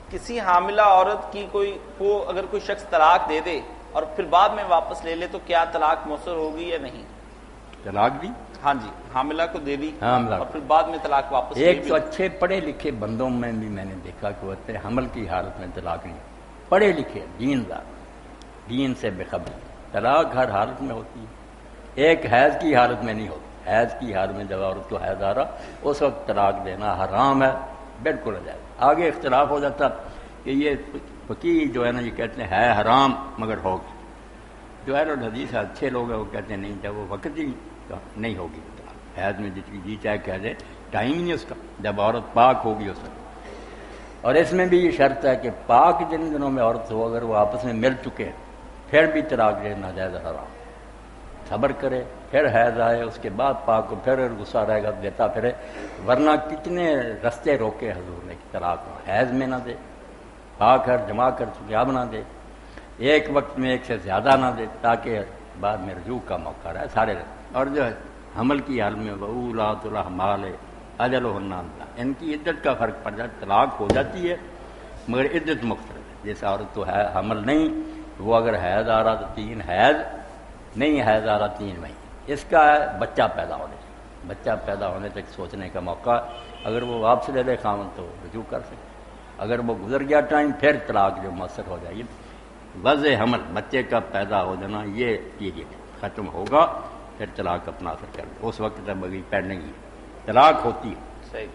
کسی حاملہ عورت کی کو اگر کوئی شخص طلاق دے دے اور پھر بعد میں واپس لے لے تو کیا طلاق مؤثر ہوگی یا نہیں؟ طلاق دی؟ ہاں جی، حاملہ کو دے دی حاملہ اور پھر بعد میں طلاق واپس لے ایک بھی تو اچھے پڑھے لکھے بندوں میں بھی میں نے دیکھا کہ وہ حمل کی حالت میں طلاق نہیں، پڑھے لکھے دیندار، دین سے بے خبر، طلاق ہر حالت میں ہوتی ہے، ایک حیض کی حالت میں نہیں ہوتی۔ حیض کی حالت میں جب عورت کو حیض آ رہا اس وقت طلاق دینا حرام ہے، بالکل جائز۔ آگے اختلاف ہو جاتا کہ یہ فقیہ جو ہے نا یہ کہتے ہیں ہے حرام مگر ہوگی، جو اہل الحدیث اچھے لوگ ہیں وہ کہتے ہیں نہیں، جب وہ وقت ہی نہیں ہوگی طلاق، حیض میں جتنی جی چاہے کہہ دے، ٹائم ہی نہیں اس کا، جب عورت پاک ہوگی اس وقت۔ اور اس میں بھی یہ شرط ہے کہ پاک جن دنوں میں عورت ہو اگر وہ آپس میں مل چکے ہیں پھر بھی طلاق دینا جائز حرام، صبر کرے پھر حیض آئے اس کے بعد پاک کو پھر غصہ رہے گا دیتا پھرے، ورنہ کتنے رستے روکے حضور نے کہ طلاق حیض میں نہ دے، پاک ہر جمع کر چکے اب نہ دے، ایک وقت میں ایک سے زیادہ نہ دے تاکہ بعد میں رجوع کا موقع رہے سارے رہے۔ اور جو ہے حمل کی حال میں وَأُولَاتُ الْأَحْمَالِ أَجَلُهُنَّ أَن ان کی عدت کا فرق پڑ جاتا، طلاق ہو جاتی ہے مگر عدت مختلف ہے۔ جیسے عورت تو ہے حمل نہیں، وہ اگر حیض آ رہا تو 3 حیض، نہیں حیض آ رہا 3 مہینے، اس کا ہے بچہ پیدا ہونے سے، بچہ پیدا ہونے تک سوچنے کا موقع، اگر وہ واپس لے لے خاوند تو رجوع کر سکے، اگر وہ گزر گیا ٹائم پھر طلاق جو مؤثر ہو جائے۔ وضع حمل بچے کا پیدا ہو جانا یہ پیریڈ ختم ہوگا پھر طلاق اپنا اثر کر دے، اس وقت تک بغیر پینڈنگ ہی طلاق ہوتی ہے۔ صحیح۔